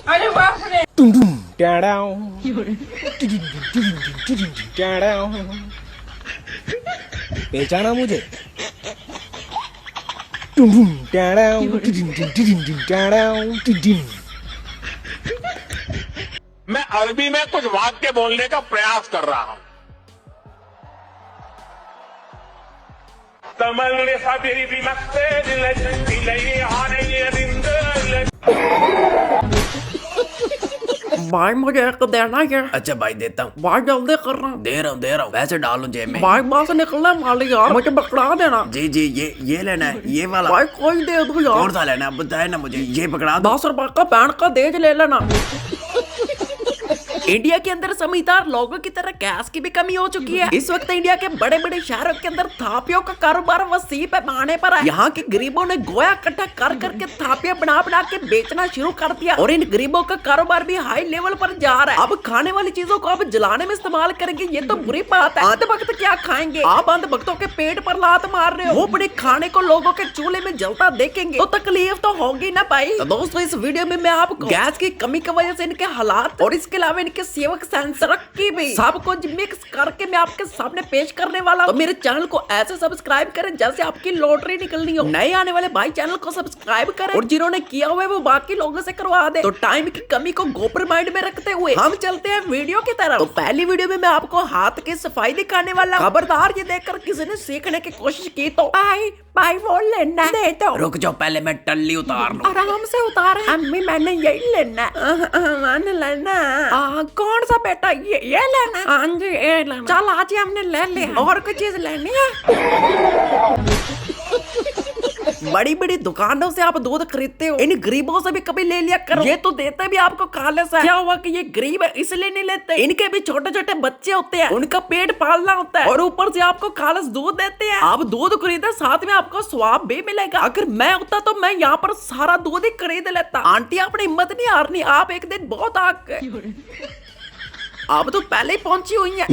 अरे बाप रे। पहचाना मुझे? मैं अरबी में कुछ वाक्य बोलने का प्रयास कर रहा हूं। भाई मुझे एक देना ये। अच्छा भाई देता हूँ। भाई जल्दी करना। दे रहा हूँ। पैसे डालूं जेब में। भाई बाहर से निकलना मालिक यार, मुझे पकड़ा देना। जी जी, ये लेना है, ये वाला। भाई कोई दे दो यार। कौन सा लेना है बताए ना मुझे। ये पकड़ा दो। 10 रुपए का बैंड का देज ले लेना। इंडिया के अंदर समझदार लोगों की तरह गैस की भी कमी हो चुकी है। इस वक्त इंडिया के बड़े बड़े शहरों के अंदर थापियों का कारोबार वसी पैमाने पर है। यहाँ के गरीबों ने गोया इकट्ठा कर करके थापियां बना बना के बेचना शुरू कर दिया और इन गरीबों का कारोबार भी हाई लेवल पर जा रहा है। अब खाने वाली चीजों को अब जलाने में इस्तेमाल करेंगे, ये तो बुरी बात है। अंधभक्त क्या खाएंगे? आप अंधभक्तों के पेट पर लात मार रहे हो। वो अपने खाने को लोगों के चूल्हे में जलता देखेंगे तो तकलीफ तो होगी ना भाई। तो दोस्तों इस वीडियो में मैं आपको गैस की कमी की वजह से इनके हालात और इसके अलावा इनके सेवक सेंसर की भी सब कुछ मिक्स करके मैं आपके सामने पेश करने वाला हूं। तो मेरे चैनल को ऐसे सब्सक्राइब करें जैसे आपकी लॉटरी निकलनी हो। नए आने वाले भाई चैनल को सब्सक्राइब करें और जिन्होंने किया हुआ है वो बाकी लोगों से करवा दे। तो टाइम की कमी को गोपर माइंड में रखते हुए हम चलते हैं वीडियो की तरफ। तो पहली वीडियो में मैं आपको हाथ की सफाई दिखाने वाला। खबरदार ये देखकर किसी ने सीखने की कोशिश की तो भाई वो लेना दे दो। रुक जाओ, पहले मैं टल्ली उतार लूं। आराम से उतार। अम्मी मैंने यही लेना। मैंने लेना। कौन सा बेटा? ये लेना। हाँ जी ये लेना। चल आज ही हमने ले लिया। और कोई चीज लेनी है? बड़ी बड़ी दुकानों से आप दूध खरीदते हो, इन गरीबों से भी कभी ले लिया करो। ये तो देते भी आपको खालिस है। क्या हुआ कि ये गरीब है इसलिए नहीं लेते? इनके भी छोटे छोटे बच्चे होते हैं, उनका पेट पालना होता है और ऊपर से आपको खालिस दूध देते हैं। आप दूध खरीदे साथ में आपको स्वाब भी मिलेगा। अगर मैं होता तो मैं यहाँ पर सारा दूध ही खरीद लेता। आंटी आपने हिम्मत नहीं हारनी, आप एक दिन बहुत आग गए। आप तो पहले ही पहुंची हुई हैं।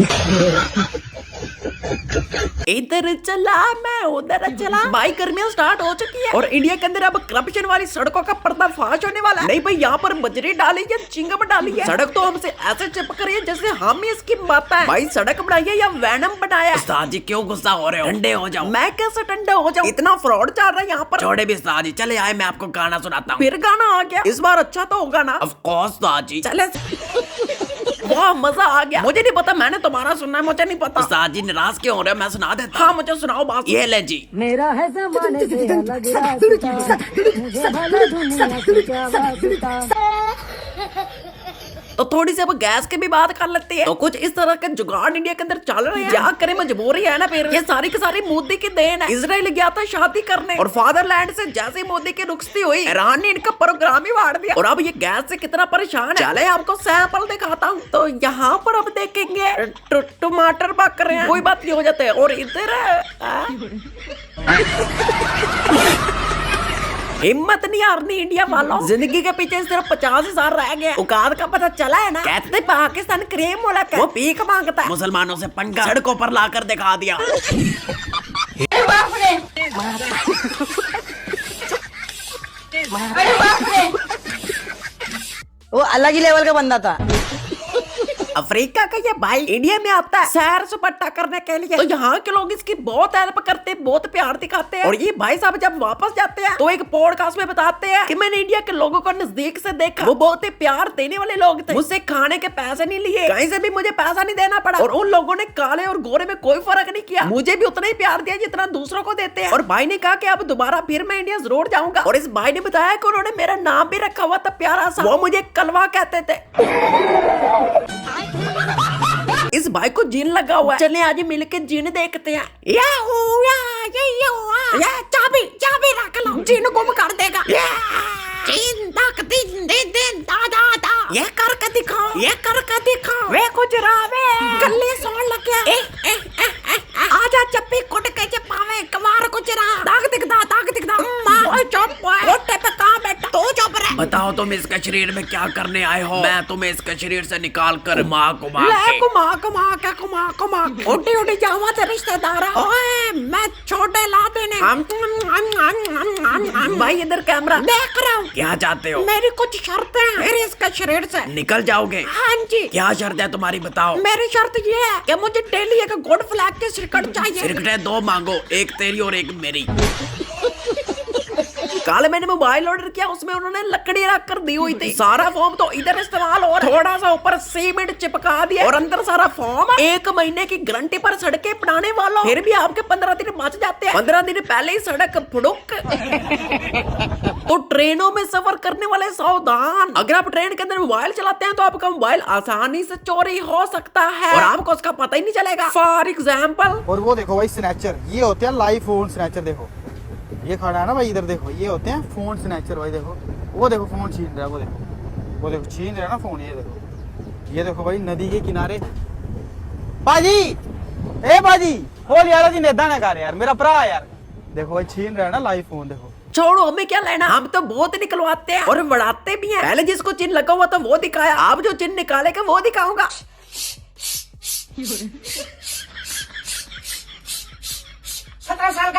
इधर चला मैं उधर चला। भाई गर्मियां स्टार्ट हो चुकी है और इंडिया के अंदर अब करप्शन वाली सड़कों का पर्दाफाश होने वाला है। नहीं भाई यहाँ पर बजरी डाली है, चिंगम डाली है। सड़क तो हमसे ऐसे चिपक रही है जैसे हम ही इसकी माता है। भाई सड़क बनाई है या वैनम बनाया? उस्ताद जी क्यों गुस्सा हो रहे हो? ठंडे हो जाओ। मैं कैसे ठंडा हो जाऊँ? इतना फ्रॉड चल रहा है यहाँ पर। छोड़े भी उस्ताद जी, चले आए मैं आपको गाना सुनाता हूँ। फिर गाना आ गया? इस बार अच्छा तो होगा ना? ऑफ कोर्स उस्ताद जी। चले वाह मजा आ गया। मुझे नहीं पता, मैंने तुम्हारा सुनना है, मुझे नहीं पता। उस्ताद जी नाराज क्यों हो रहे हो? मैं सुना देता। हाँ मुझे सुनाओ बात। ये ले जी। मेरा है जमाने से अलग रास्ता, मुझे भला दुनिया से क्या वास्ता। तो थोड़ी सी अब गैस की भी बात कर लेते हैं। तो कुछ इस तरह के जुगाड़ इंडिया के अंदर चल रहे हैं। क्या करें, मजबूरी है ना। फिर ये सारी की सारी मोदी की देन है। इजराइल गया था शादी करने और फादरलैंड से जैसे मोदी की रुखसती हुई, ईरान ने इनका प्रोग्राम ही फाड़ दिया और अब ये गैस से कितना परेशान है। चले आपको सैंपल दिखाता हूँ। तो यहाँ पर अब देखेंगे टमाटर पक रहे हैं, कोई बात नहीं हो जाते हैं। और इधर हिम्मत नहीं हारनी इंडिया वालों। जिंदगी के पीछे सिर्फ 50 साल रह गए। औकात का पता चला है ना। कहते पाकिस्तान क्रीम मुल्क है, वो पीक मांगता है। मुसलमानों से पंगा सड़कों पर लाकर दिखा दिया। अरे बाप रे। वो अलग ही लेवल का बंदा था। अफ्रीका का ये भाई इंडिया में आता है सैर सपाटा करने के लिए। तो यहाँ के लोग इसकी बहुत हेल्प करते हैं, बहुत प्यार दिखाते हैं। और ये भाई साहब जब वापस जाते हैं तो एक पॉडकास्ट में बताते हैं कि मैंने इंडिया के लोगों को नजदीक से देखा, वो बहुत ही प्यार देने वाले लोग थे। मुझसे खाने के पैसे नहीं लिए, कहीं से भी मुझे पैसा नहीं देना पड़ा और उन लोगों ने काले और गोरे में कोई फर्क नहीं किया। मुझे भी उतना ही प्यार दिया जितना दूसरों को देते हैं। और भाई ने कहा कि अब दोबारा फिर मैं इंडिया जरूर जाऊंगा। और इस भाई ने बताया कि उन्होंने मेरा नाम भी रखा हुआ था प्यारा सा, वो मुझे कलवा कहते थे। इस भाई को जीन लगा हुआ है, चले आज मिल के जीन देखते हैं। ये चाबी रख लो, जीन गुम कर देगा। जीन तक दिन दिन दिन दा दा दा। ये करके दिखाओ, ये करके दिखाओ। वे गुजरावे गले सोन लग गया। आजा चप्पी कुट के चपावे कवार गुजरा। दाग दिखदा मां। ओए चुप ओए, ओटे पे कहां बैठा? तू चुप रह। बताओ तुम इसके शरीर में क्या करने आए हो? मैं तुम्हें इसके शरीर से निकाल कर घुमा ले घुमा उठी जावा ते रिश्तेदारा। ओए मैं छोटे ला देने। भाई इधर कैमरा देख रहा हूँ। क्या चाहते हो? मेरी कुछ शर्तें हैं मेरे इसका शरीर से। निकल जाओगे? हाँ जी। क्या शर्त है तुम्हारी बताओ? मेरी शर्त ये है कि मुझे डेली एक गुड फ्लैग की सिरकट चाहिए। सिरकटें दो मांगो, एक तेरी और एक मेरी। कल मैंने मोबाइल ऑर्डर किया, उसमें उन्होंने लकड़ी रख कर दी हुई थी। सारा फॉर्म तो इधर इस्तेमाल हो रहा है, थोड़ा सा ऊपर सीमेंट चिपका दिया और अंदर सारा फॉर्म 1 महीने की गारंटी पर सड़कें बनाने वालों। फिर भी आपके 15 दिन बच जाते हैं। 15 दिन पहले ही सड़क फुड़ुक। तो ट्रेनों में सफर करने वाले सावधान, अगर आप ट्रेन के अंदर मोबाइल चलाते हैं तो आपका मोबाइल आसानी से चोरी हो सकता है और आपको उसका पता ही नहीं चलेगा। फॉर एग्जाम्पल, और वो देखो भाई स्नैचर, ये होते हैं लाइव फोन स्नैचर। देखो ये खड़ा है ना भाई, इधर देखो, ये होते हैं फोन स्नैचर भाई। देखो वो देखो फोन छीन रहा है, वो देखो छीन रहा है ना फोन। ये देखो भाई नदी के किनारे। बाजी ए बाजी बोल यार जी नेदा ना कर यार, मेरा भरा यार। देखो भाई छीन रहा है ना लाइव फोन। देखो छोड़ो हमें क्या लेना, हम तो बहुत निकलवाते हैं और बढ़ाते भी हैं। पहले जिसको चिन्ह लगा हुआ था वो दिखाया, आप जो चिन्ह निकालेगा वो दिखाऊंगा। 17 साल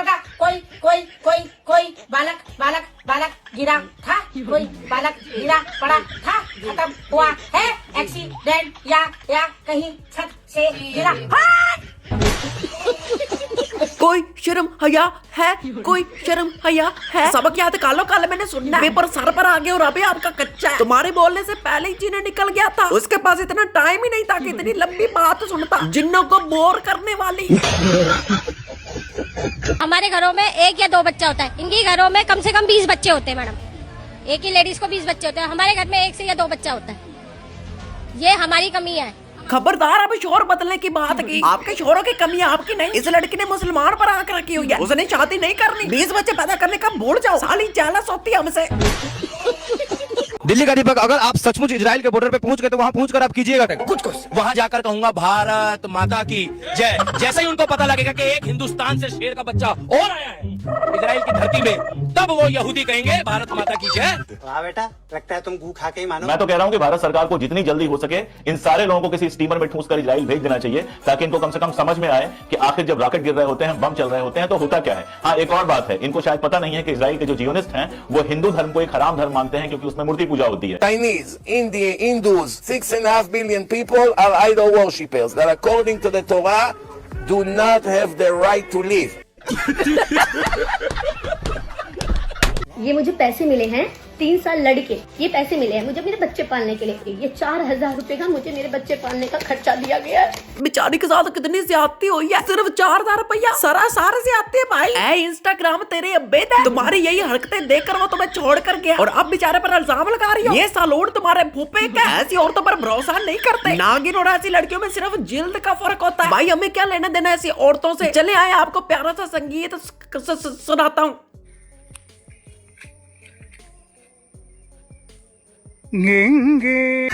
का कोई बालक गिरा था। कोई बालक गिरा पड़ा था, खत्म हुआ है एक्सीडेंट या कहीं छत से गिरा। कोई शर्म हया है, कोई शर्म हया है। सबक याद कर लो, कल मैंने सुनना है। पेपर सर पर आ गया और अभी आपका कच्चा है। तुम्हारे बोलने से पहले ही जिन्हें निकल गया था, उसके पास इतना टाइम ही नहीं था कि इतनी लंबी बात सुनता। जिन्नों को बोर करने वाली। हमारे घरों में 1 या 2 बच्चा होता है, इनके घरों में कम से कम 20 बच्चे होते हैं मैडम। एक ही लेडीज को 20 बच्चे होते हैं, हमारे घर में 1 से या 2 बच्चा होता है। ये हमारी कमी है। खबरदार, अब शोर बदलने की बात की। आपके शोरों की कमी आपकी नहीं। इस लड़की ने मुसलमान पर आंख रखी हुई है, उसने शादी नहीं करनी। 20 बच्चे पैदा करने का भूल जाओ, साली जेलस होती है हमसे। दिल्ली का दीपक, अगर आप सचमुच इजराइल के बॉर्डर पे पहुंच गए तो वहां पहुंचकर आप कीजिएगा कुछ वहां जाकर कहूंगा भारत माता की जय। जैसे ही उनको पता लगेगा कि एक हिंदुस्तान से शेर का बच्चा और आया है इजराइल की धरती में, तब वो यहूदी कहेंगे भारत माता की जय। वाह बेटा, लगता है तुम गू खा के ही मानो। मैं तो कह रहा हूं कि भारत सरकार को जितनी जल्दी हो सके इन सारे लोगों को किसी स्टीमर में ठूंस कर इजराइल भेज देना चाहिए, ताकि इनको कम से कम समझ में आए कि आखिर जब रॉकेट गिर रहे होते हैं, बम चल रहे होते हैं तो होता क्या है। हाँ, एक और बात है, इनको शायद पता नहीं है कि इजराइल के जो जियोनिस्ट हैं वो हिंदू धर्म को एक हराम धर्म मानते हैं, क्योंकि उसमें मूर्ति पूजा होती है। Chinese, India, Hindus, 6.5 billion people are idol worshippers that according to the Torah do not have the right to live. ये मुझे पैसे मिले हैं 3 साल लड़के, ये पैसे मिले हैं मुझे मेरे बच्चे पालने के लिए। ये 4000 रुपए का मुझे मेरे बच्चे पालने का खर्चा दिया गया है। बेचारी के साथ कितनी ज्यादती हुई है, सिर्फ 4000 रुपया। सरासर ज्यादती है भाई। ऐ इंस्टाग्राम तेरे अब्बे थे, तुम्हारी यही हरकतें देखकर वो तुम्हें छोड़ कर गया और अब बेचारे पर इल्जाम लगा रही हो। ये सलूट तुम्हारे फूफे का। ऐसी औरतों पर भरोसा नहीं करते। नागिन और ऐसी लड़कियों में सिर्फ जिल्द का फर्क होता है। भाई हमें क्या लेना देना ऐसी औरतों से। चले आए आपको प्यारा सा संगीत सुनाता हूँ। गेंगे